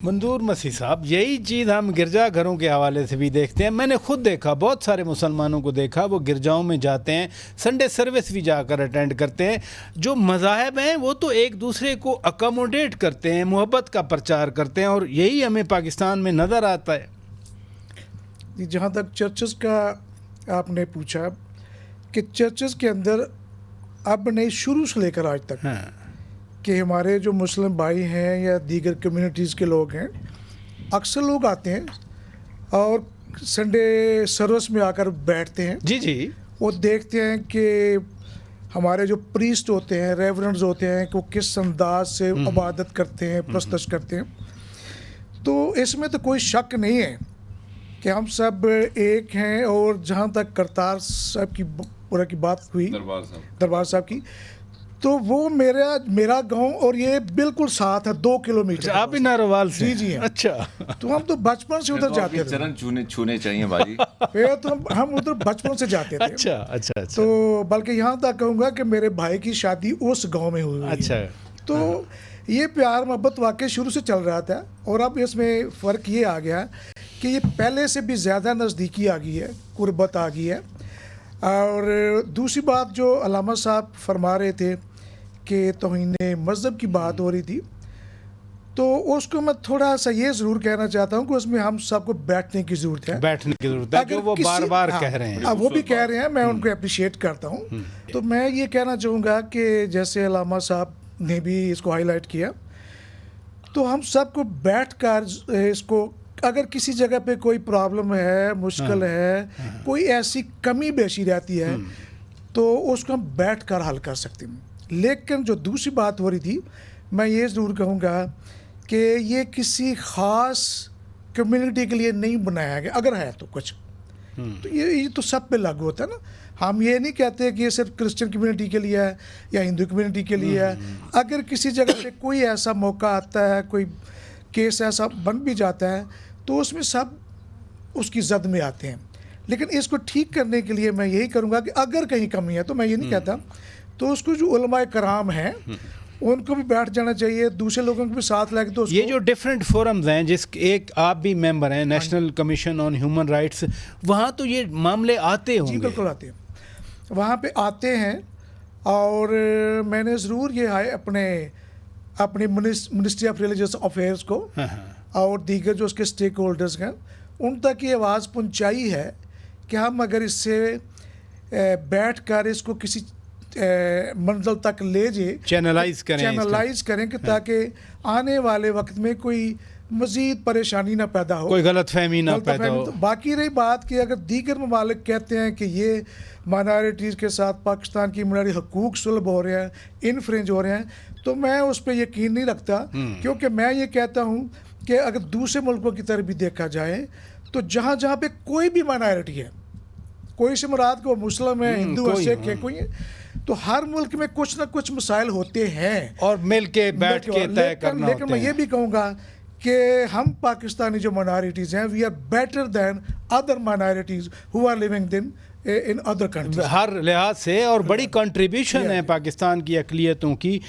मंजूर मसीह साहब, यही चीज़ हम गिरजाघरों के हवाले से भी देखते हैं। मैंने खुद देखा, बहुत सारे मुसलमानों को देखा, वो गिरजाओं में जाते हैं, संडे सर्विस भी जाकर अटेंड करते हैं। जो मज़ाहब हैं वो तो एक दूसरे को अकोमोडेट करते हैं, मोहब्बत का प्रचार करते हैं, और यही हमें पाकिस्तान में नज़र आता है। जहाँ तक चर्चेस का आपने पूछा कि चर्चेस के अंदर अब नहीं, शुरू से लेकर आज तक कि हमारे जो मुस्लिम भाई हैं या दीगर कम्युनिटीज़ के लोग हैं, अक्सर लोग आते हैं और संडे सर्विस में आकर बैठते हैं। जी जी, वो देखते हैं कि हमारे जो प्रीस्ट होते हैं, रेवरेंड्स होते हैं, कि वो किस अंदाज से इबादत करते हैं, प्रस्तश करते हैं। तो इसमें तो कोई शक नहीं है कि हम सब एक हैं। और जहाँ तक करतार साहब की पूरा की बात हुई, दरबार साहब की, तो वो मेरा गांव और ये बिल्कुल साथ है, 2 किलोमीटर। आप भी नारोवाल से? जी जी हाँ। अच्छा, तो हम तो बचपन से उधर जाते थे। चरण छूने चाहिए भाई। फिर तो हम उधर बचपन से जाते थे। अच्छा अच्छा अच्छा। तो बल्कि यहाँ तक कहूँगा कि मेरे भाई की शादी उस गांव में हुई। अच्छा, तो ये प्यार मोहब्बत वाकई शुरू से चल रहा था। और अब इसमें फ़र्क ये आ गया कि ये पहले से भी ज़्यादा नज़दीकी आ गई है, कुर्बत आ गई है। और दूसरी बात जो अल्लामा साहब फरमा रहे थे कि तौहीन मज़हब की बात हो रही थी, तो उसको मैं थोड़ा सा ये ज़रूर कहना चाहता हूँ कि उसमें हम सबको बैठने की ज़रूरत है। बैठने की ज़रूरत है, कि वो बार बार कह रहे हैं। वो भी कह रहे हैं, मैं उनको अप्रिशिएट करता हूँ। तो मैं ये कहना चाहूँगा कि जैसे अल्लामा साहब ने भी इसको हाईलाइट किया, तो हम सबको बैठ कर इसको, अगर किसी जगह पे कोई प्रॉब्लम है, मुश्किल है, कोई ऐसी कमी बेशी रहती है, तो उसको हम बैठ कर हल कर सकते हैं। लेकिन जो दूसरी बात हो रही थी, मैं ये ज़रूर कहूँगा कि ये किसी ख़ास कम्युनिटी के लिए नहीं बनाया गया। अगर है तो कुछ, तो ये तो सब पे लागू होता है ना। हम ये नहीं कहते कि ये सिर्फ क्रिश्चियन कम्युनिटी के लिए है या हिंदू कम्युनिटी के लिए है। अगर किसी जगह पे कोई ऐसा मौका आता है, कोई केस ऐसा बन भी जाता है, तो उसमें सब उसकी जद में आते हैं। लेकिन इसको ठीक करने के लिए मैं यही करूँगा कि अगर कहीं कमी है, तो मैं ये नहीं कहता, तो उसको जो उलमाए कराम हैं उनको भी बैठ जाना चाहिए, दूसरे लोगों को भी साथ लेके। तो ये जो डिफरेंट फोरम्स हैं, जिस एक आप भी मेंबर हैं, national commission on human rights, वहाँ तो ये मामले आते होंगे। जी बिल्कुल आते हैं, वहाँ पे आते हैं। और मैंने ज़रूर ये अपने मिनिस्ट्री ऑफ रिलीजियस अफेयर्स को और दीगर जो उसके स्टेक होल्डर्स हैं, उन तक ये आवाज़ पहुँचाई है कि हम अगर इससे बैठ कर इसको किसी मंजिल तक ले जाए, चैनलाइज करें, कि ताकि आने वाले वक्त में कोई मज़ीद परेशानी ना पैदा हो, कोई गलतफहमी ना पैदा हो। तो बाकी रही बात कि अगर दीगर ममालिक कहते हैं कि ये माइनॉरिटीज़ के साथ पाकिस्तान की बुनियादी हकूक़ सुलभ हो रहे हैं, इनफ्रिंज हो रहे हैं, तो मैं उस पर यकीन नहीं रखता। क्योंकि मैं ये कहता हूँ कि अगर दूसरे मुल्कों की तरफ भी देखा जाए, तो जहाँ जहाँ पे कोई भी माइनॉरिटी है, कोई से मुराद को मुस्लिम है, हिंदू है, सिख है, कोई है, तो हर मुल्क में कुछ ना कुछ मसाइल होते हैं और मिल के बैठ के तय करना। लेकिन मैं ये भी कहूँगा कि हम पाकिस्तानी जो माइनॉरिटीज़ हैं, we are better than other minorities who are living in other countries, हर लिहाज से। और बड़ी कंट्रीब्यूशन है पाकिस्तान की अक़लियतों की।